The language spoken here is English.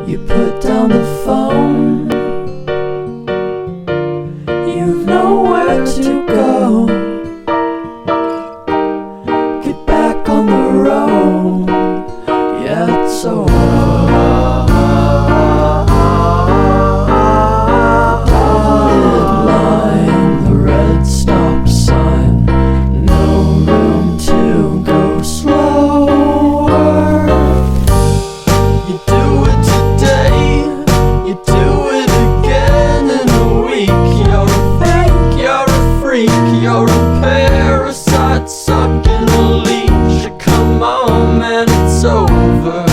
You put down the phone. You've nowhere to go. Get back on the road. Yeah, it's over. Dotted line, the red stop sign. No room to go slower. You do it today, you do it again in a week. You're a fake, you're a freak, you're a parasite sucking a leech. Come on, man, it's over.